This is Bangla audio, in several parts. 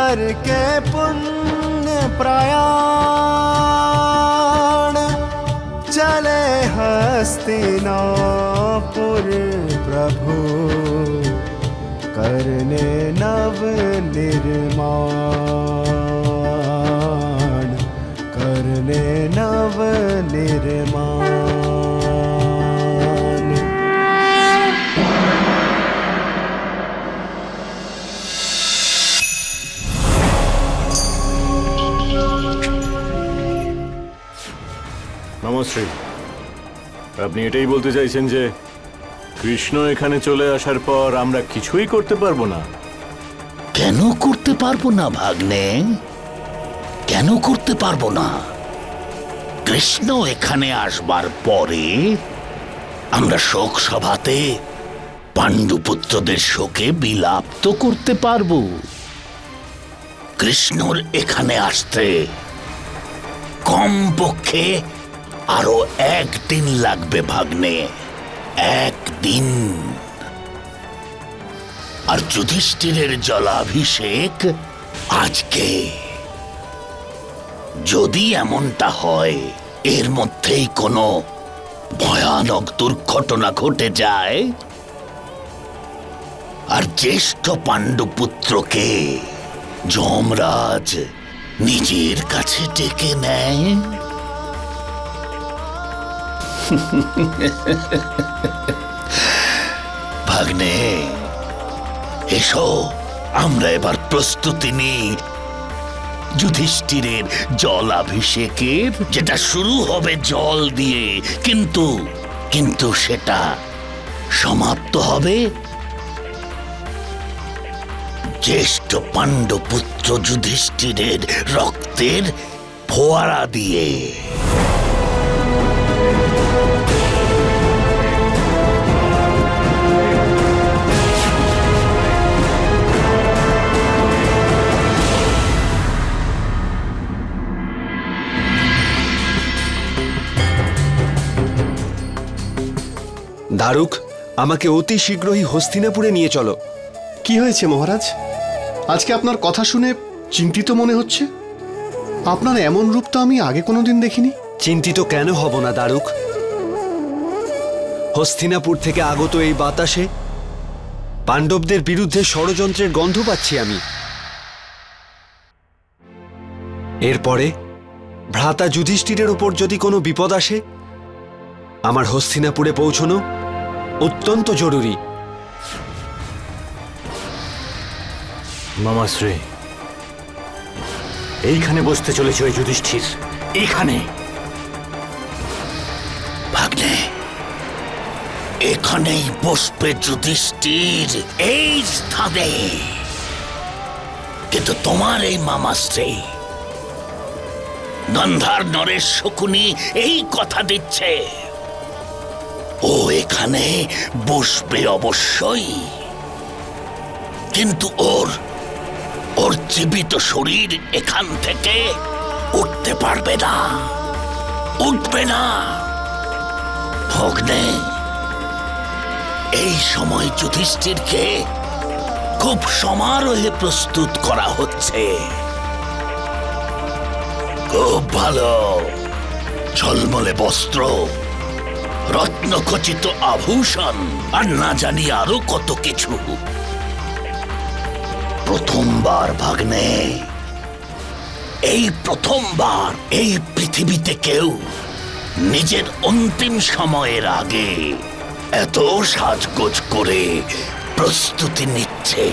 करके पुण्य प्रयाण चले हस्तिनापुर प्रभु करने नव निर्माण, करने नव निर्माण। নমস্তে। আপনি এটাই বলতে চাইছেন যে কৃষ্ণ এখানে চলে আসার পর আমরা কিছুই করতে পারবো না? কেন করতে পারবো না ভাগ্নে, কেন করতে পারবো না? কৃষ্ণ এখানে আসবার পরে আমরা শোক সভাতে পাণ্ডুপুত্রদের শোকে বিলাপ তো করতে পারবো। কৃষ্ণর এখানে আসতে কমপক্ষে আরো একদিন লাগবে ভাগ্নে, একদিন। আর যুধিষ্ঠিরের জলাভিষেক আজকে। যদি এমনটা হয় এর মধ্যেই কোনো ভয়ানক দুর্ঘটনা ঘটে যায় আর জ্যেষ্ঠ পাণ্ডুপুত্রকে যমরাজ নিজের কাছে ডেকে নেয়, ভাগ্নে এসো আমরা এবার প্রস্তুতি নিই যুধিষ্ঠিরের জলাভিষেকের, যেটা শুরু হবে জল দিয়ে, কিন্তু সেটা সমাপ্ত হবে জ্যেষ্ঠ পাণ্ডুপুত্র যুধিষ্ঠিরের রক্তের ফোয়ারা দিয়ে। দারুক, আমাকে অতি শীঘ্রই হস্তিনাপুরে নিয়ে চলো। কি হয়েছে মহারাজ? আজকে আপনার কথা শুনে চিন্তিত মনে হচ্ছে। আপনার এমন রূপ তো আমি আগে কোনোদিন দেখিনি। চিন্তিত কেন হব না দারুক? হস্তিনাপুর থেকে আগত এই বাতাসে পাণ্ডবদের বিরুদ্ধে ষড়যন্ত্রের গন্ধ পাচ্ছি আমি। এরপরে ভ্রাতা যুধিষ্ঠিরের উপর যদি কোনো বিপদ আসে, আমার হস্তিনাপুরে পৌঁছনো অত্যন্ত জরুরি। মামাশ্রী, এইখানে বসতে চলেছে ওই যুধিষ্ঠির, এইখানে। ভাগ্নে, এখানেই বসবে যুধিষ্ঠির, এই স্থানে। কিন্তু তোমার এই মামাশ্রী গন্ধার নরেশ শকুনি এই কথা দিচ্ছে ও এখানে বসবে অবশ্যই, কিন্তু ওর জীবিত শরীর এখান থেকে উঠতে পারবে না, উঠবে না। ভগ্নে, এই সময় যুধিষ্ঠিরকে খুব সমারোহে প্রস্তুত করা হচ্ছে। খুব ভালো ঝলমলে বস্ত্র, রত্নখচিত আভূষণ, আর না জানি আরো কত কিছু। প্রথমবার ভাগ্নে, এই প্রথমবার এই পৃথিবীতে কেউ নিজের অন্তিম সময়ের আগে এত সাজগোজ করে প্রস্তুতি নিচ্ছে।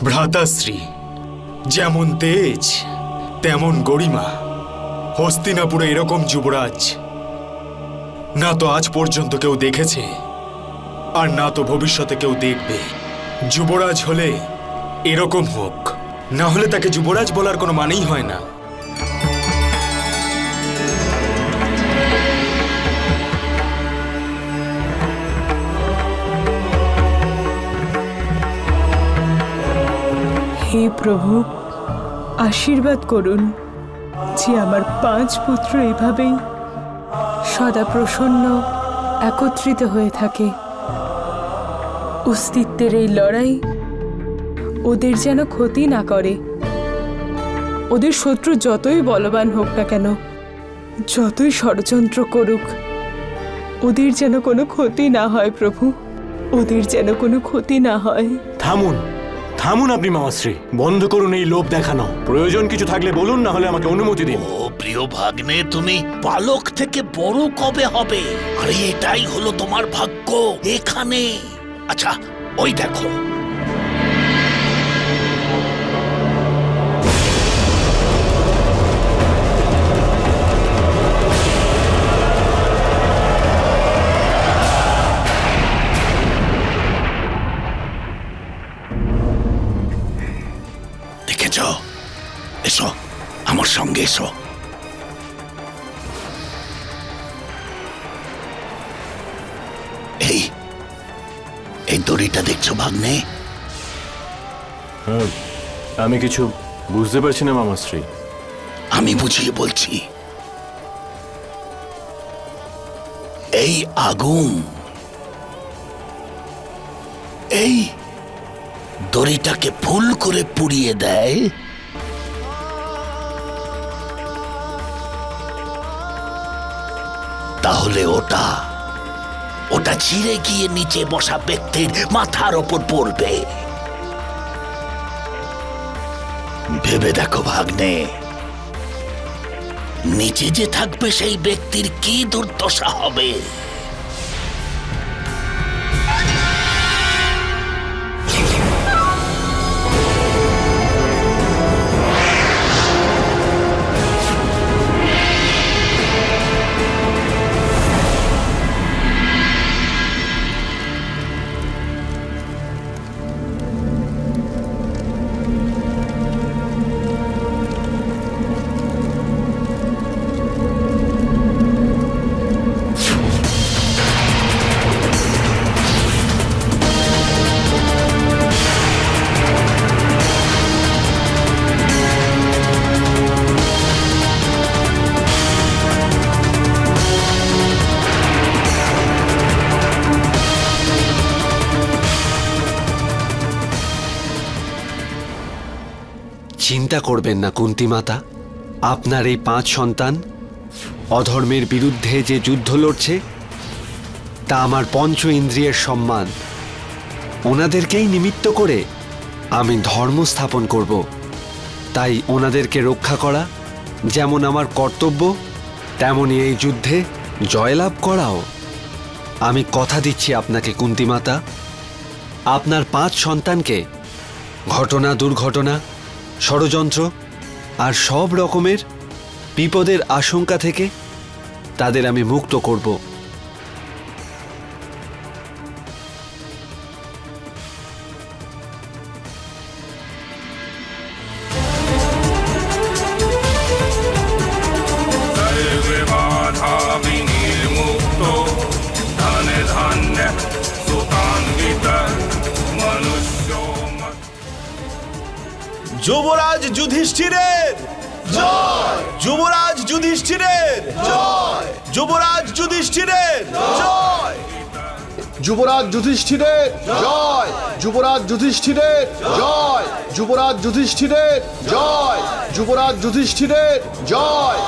ভ্রাতাশ্রী, যেমন তেজ তেমন গরিমা। হস্তিনাপুরে এরকম যুবরাজ না তো আজ পর্যন্ত কেউ দেখেছে, আর না তো ভবিষ্যতে কেউ দেখবে। যুবরাজ হলে এরকম হোক, না হলে তাকে যুবরাজ বলার কোনো মানেই হয় না। হে প্রভু, আশীর্বাদ করুন যে আমার 5 পুত্র এভাবেই সদা প্রসন্ন একত্রিত হয়ে থাকে। অস্তিত্বের এই লড়াই ওদের যেন ক্ষতি না করে। ওদের শত্রু যতই বলবান হোক না কেন, যতই ষড়যন্ত্র করুক, ওদের যেন কোনো ক্ষতি না হয় প্রভু, ওদের যেন কোনো ক্ষতি না হয়। থামুন থামুন আপনি মামাশ্রী, বন্ধ করুন এই লোভ দেখানো। প্রয়োজন কিছু থাকলে বলুন, না হলে আমাকে অনুমতি দিন। ও প্রিয় ভাগ্নে, তুমি বালক থেকে বড় কবে হবে? আরে এটাই হলো তোমার ভাগ্য এখানে। আচ্ছা ওই দেখো, দেখেছ? এসো আমার সঙ্গে এসো। এই এই দড়িটা দেখছো ভাগ্নে? আমি কিছু বুঝতে পারছি না মামাশ্রী। আমি বুঝিয়ে বলছি। এই আগুন এই দড়িটাকে ফুল করে পুড়িয়ে দেয়, তাহলে ওটা ছিঁড়ে গিয়ে নিচে বসা ব্যক্তির মাথার ওপর পড়বে। ভেবে দেখো ভাগ্নে, নিচে যে থাকবে সেই ব্যক্তির কি দুর্দশা হবে। চিন্তা করবেন না কুন্তী মাতা, আপনার এই 5 সন্তান অধর্মের বিরুদ্ধে যে যুদ্ধ লড়ছে তা আমার পঞ্চ ইন্দ্রিয়ের সম্মান। ওনাদেরকেই নিমিত্ত করে আমি ধর্ম স্থাপন করব। তাই ওনাদেরকে রক্ষা করা যেমন আমার কর্তব্য, তেমনি এই যুদ্ধে জয়লাভ করাও। আমি কথা দিচ্ছি আপনাকে কুন্তী মাতা, আপনার 5 সন্তানকে ঘটনা, দুর্ঘটনা, ষড়যন্ত্র আর সব রকমের বিপদের আশঙ্কা থেকে তাদের আমি মুক্ত করব। যুবরাজ যুধিষ্ঠিরের জয়! যুবরাজ যুধিষ্ঠিরের জয়! যুবরাজ যুধিষ্ঠিরের জয়! যুবরাজ যুধিষ্ঠিরের জয়! যুবরাজ যুধিষ্ঠিরের জয়! যুবরাজ যুধিষ্ঠিরের জয়! যুবরাজ যুধিষ্ঠিরের জয়!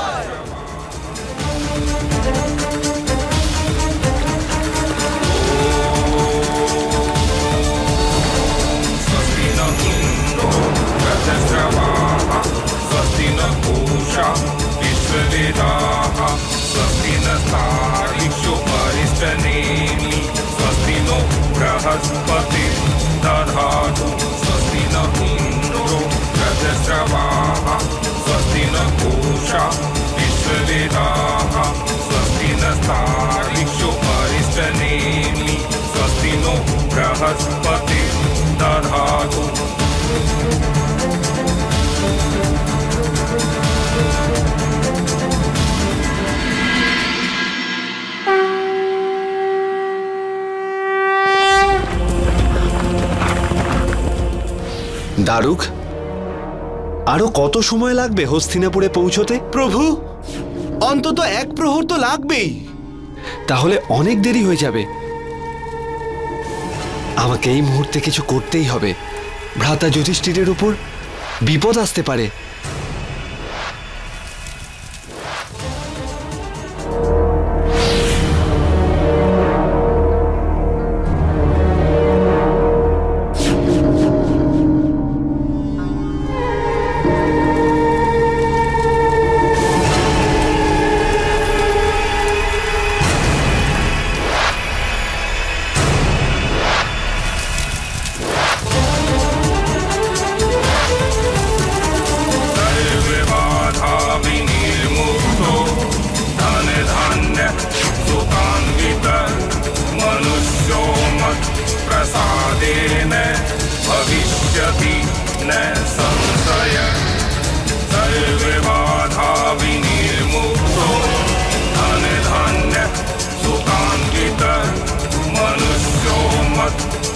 बृहस्पति दधातु स्वस्ति न इन्द्रो रजस्रवाः स्वस्ति न पूषा विश्ववेदाः स्वस्ति नस्तारिक्षो अरिष्टनेमि स्वस्ति नो बृहस्पति दधातु। দারুক, আরো কত সময় লাগবে হস্তিনাপুরে পৌঁছতে? প্রভু, অন্তত 1 প্রহর তো লাগবেই। তাহলে অনেক দেরি হয়ে যাবে। আমাকে এই মুহূর্তে কিছু করতেই হবে। ভ্রাতা যুধিষ্ঠিরের উপর বিপদ আসতে পারে।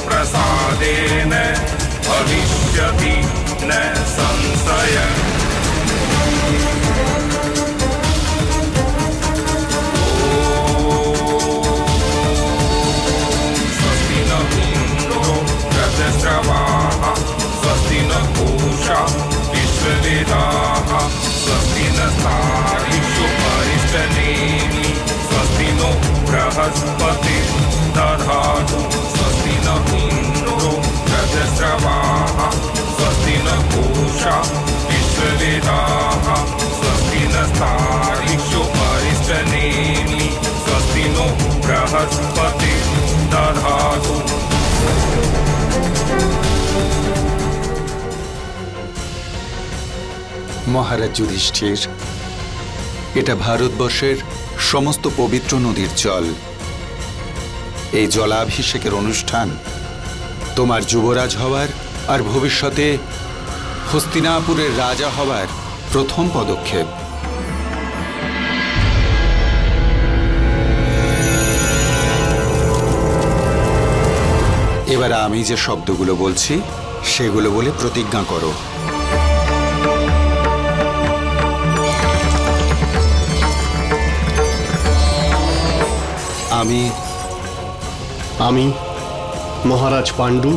प्रसादेन भविष्यति न संशय। स्वस्ति न इन्द्रो रजस्रवाः स्वस्ति न पूषा विश्ववेदाः स्वस्ति नस्तारिषु परिष्टनेमि स्वस्ति नो बृहस्पति दधातु स्वस्ति न इन्द्रो रजस्रवाः स्वस्ति न पूषा विश्ववेदाः स्वस्ति नस्तारिषु परिष्टनेमि स्वस्ति नो बृहस्पति दधातु। মহারাজ যুধিষ্ঠির, এটা ভারতবর্ষের সমস্ত পবিত্র নদীর জল। এই জলাভিষেকের অনুষ্ঠান তোমার যুবরাজ হওয়ার আর ভবিষ্যতে হস্তিনাপুরের রাজা হওয়ার প্রথম পদক্ষেপ। এবার আমি যে শব্দগুলো বলছি সেগুলো বলে প্রতিজ্ঞা করো। আমি মহারাজ পাণ্ডু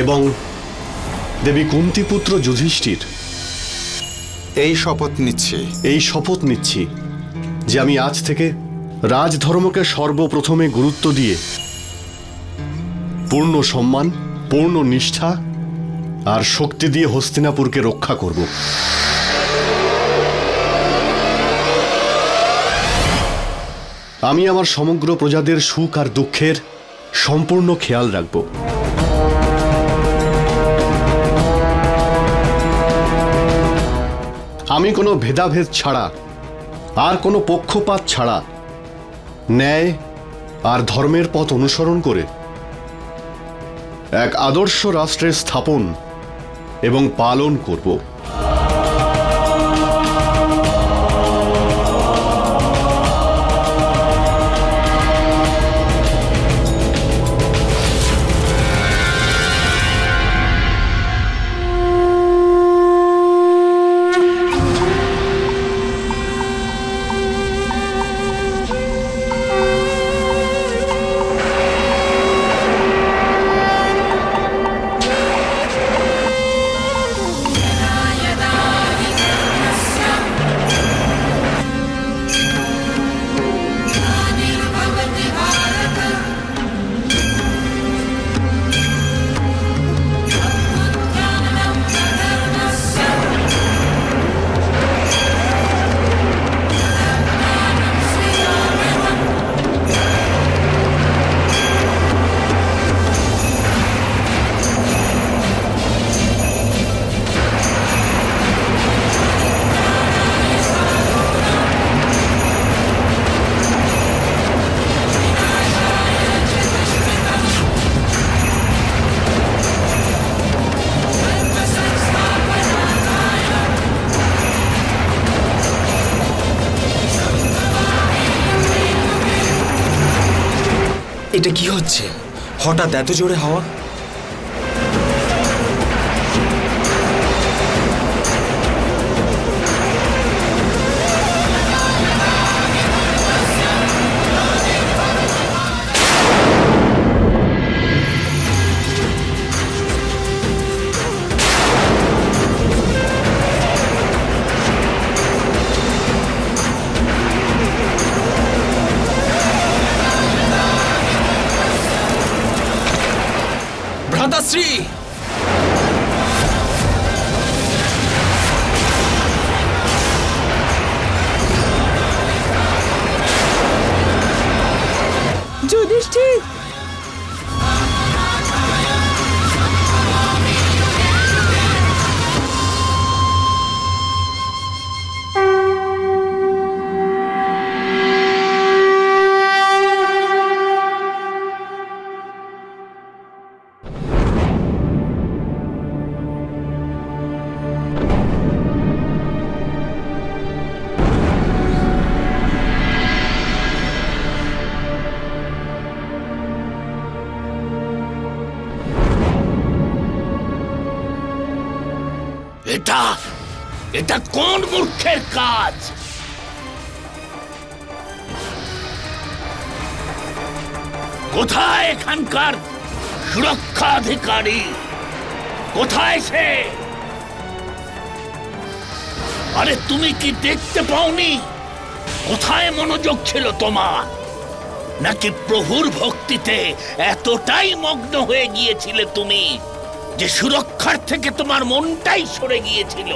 এবং দেবী কুন্তিপুত্র যুধিষ্ঠির এই শপথ নিচ্ছি যে আমি আজ থেকে রাজধর্মকে সর্বপ্রথমে গুরুত্ব দিয়ে পূর্ণ সম্মান, পূর্ণ নিষ্ঠা আর শক্তি দিয়ে হস্তিনাপুরকে রক্ষা করব। আমি আমার সমগ্র প্রজাদের সুখ আর দুঃখের সম্পূর্ণ খেয়াল রাখব। আমি কোনো ভেদাভেদ ছাড়া আর কোনো পক্ষপাত ছাড়া ন্যায় আর ধর্মের পথ অনুসরণ করে এক আদর্শ রাষ্ট্রের স্থাপন এবং পালন করব। এটা কি হচ্ছে? হঠাৎ এত জোরে হাওয়া? মাতাশ্রী, যুধিষ্ঠির, এটা এটা কোন মূর্খের কাজ? কোথায় এখানকার সুরক্ষাধিকারী? কোথায় সে? আরে তুমি কি দেখতে পাওনি? কোথায় মনোযোগ ছিল তোমার? নাকি প্রভুর ভক্তিতে এতটাই মগ্ন হয়ে গিয়েছিলে তুমি যে সুরক্ষার থেকে তোমার মনটাই সরে গিয়েছিল?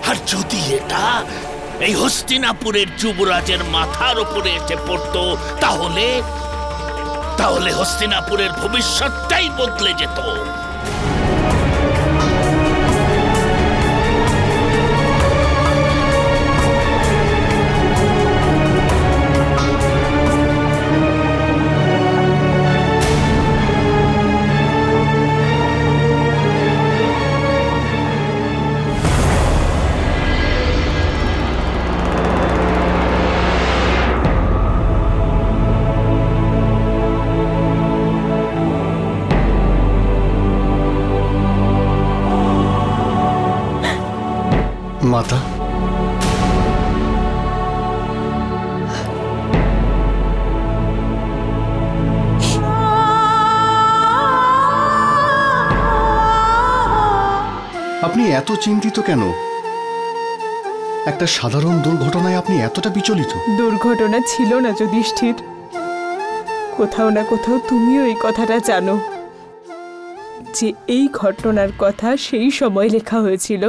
আর যদি এটা এই হস্তিনাপুরের যুবরাজের মাথার উপরে এসে পড়তো, তাহলে তাহলে হস্তিনাপুরের ভবিষ্যৎটাই বদলে যেত। মাতা, আপনি এত চিন্তিত কেন? একটা সাধারণ দুর্ঘটনায় আপনি এতটা বিচলিত? দুর্ঘটনা ছিল না যুধিষ্ঠির। কোথাও না কোথাও তুমিও এই কথাটা জানো যে এই ঘটনার কথা সেই সময় লেখা হয়েছিল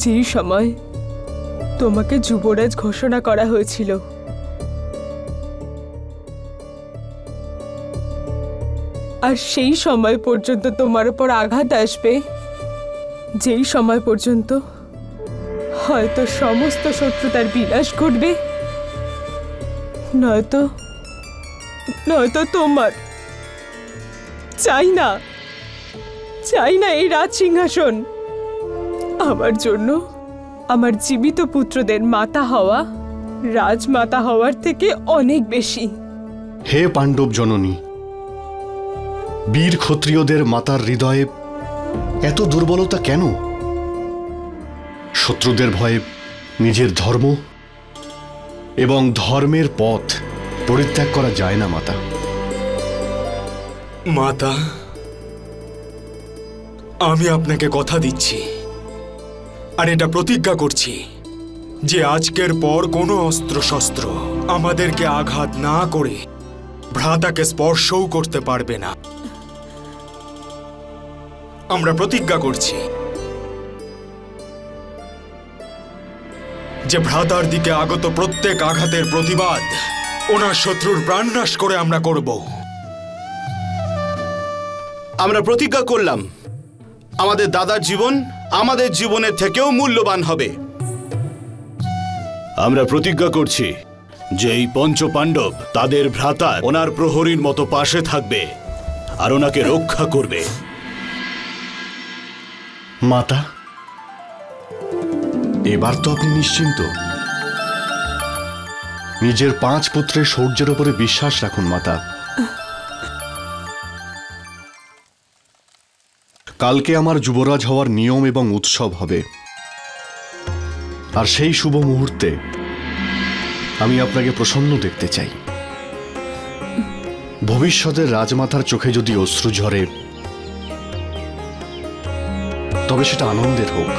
যেই সময় তোমাকে যুবরাজ ঘোষণা করা হয়েছিল। আর সেই সময় পর্যন্ত তোমার উপর আঘাত আসবে, যেই সময় পর্যন্ত হয়তো সমস্ত শত্রুতার বিনাশ ঘটবে, নয়তো নয়তো তোমার চাই না এই রাজ সিংহাসন। আমার জন্য আমার জীবিত পুত্রদের মাতা হওয়া রাজমাতা হওয়ার থেকে অনেক বেশি। হে পাণ্ডব জননী, বীর ক্ষত্রিয়দের মাতার হৃদয়ে এত দুর্বলতা কেন? শত্রুদের ভয়ে নিজের ধর্ম এবং ধর্মের পথ পরিত্যাগ করা যায় না মাতা। মাতা, আমি আপনাকে কথা দিচ্ছি আর এটা প্রতিজ্ঞা করছি যে আজকের পর কোনো অস্ত্র শস্ত্র আমাদেরকে আঘাত না করে ভ্রাতাকে স্পর্শও করতে পারবে না। আমরা প্রতিজ্ঞা করছি যে ভ্রাতার দিকে আগত প্রত্যেক আঘাতের প্রতিবাদ ওনার শত্রুর প্রাণনাশ করে আমরা করব। আমরা প্রতিজ্ঞা করলাম আমাদের দাদার জীবন আমাদের জীবনের থেকেও মূল্যবান হবে। আমরা প্রতিজ্ঞা করছি যে এই পঞ্চপাণ্ডব তাদের ভ্রাতার ওনার প্রহরীর মতো পাশে থাকবে আর ওনাকে রক্ষা করবে। মাতা, এবার তো আপনি নিশ্চিন্ত। নিজের 5 পুত্রের শৌর্যের উপরে বিশ্বাস রাখুন মাতা। কালকে আমার যুবরাজ হওয়ার নিয়ম এবং উৎসব হবে, আর সেই শুভ মুহূর্তে আমি আপনাকে প্রসন্ন দেখতে চাই। ভবিষ্যতের রাজমাতার চোখে যদি অশ্রু ঝরে, তবে সেটা আনন্দের হোক,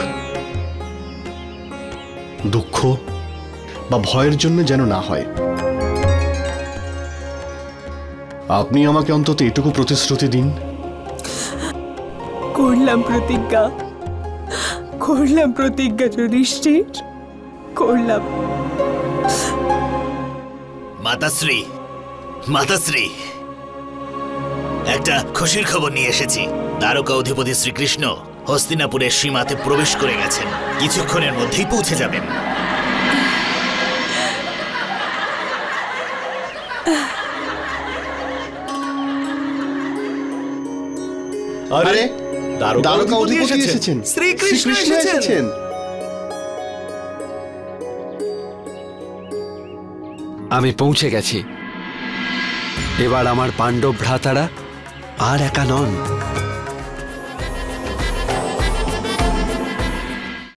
দুঃখ বা ভয়ের জন্য যেন না হয়। আপনি আমাকে অন্তত এটুকু প্রতিশ্রুতি দিন। করলাম প্রতিজ্ঞা যুধিষ্ঠির, করলাম। মাতাশ্রী, একটা খুশির খবর নিয়ে এসেছি। দ্বারকা অধিপতি শ্রীকৃষ্ণ হস্তিনাপুরের সীমাতে প্রবেশ করে গেছেন, কিছুক্ষণের মধ্যেই পৌঁছে যাবেন। আরে দ্বারকা দ্বারকা অধিপতি অধিপতি এসেছেন, শ্রীকৃষ্ণ এসেছেন। আমি পৌঁছে গেছি। এবার আমার পাণ্ডব ভ্রাতারা আর একা নন।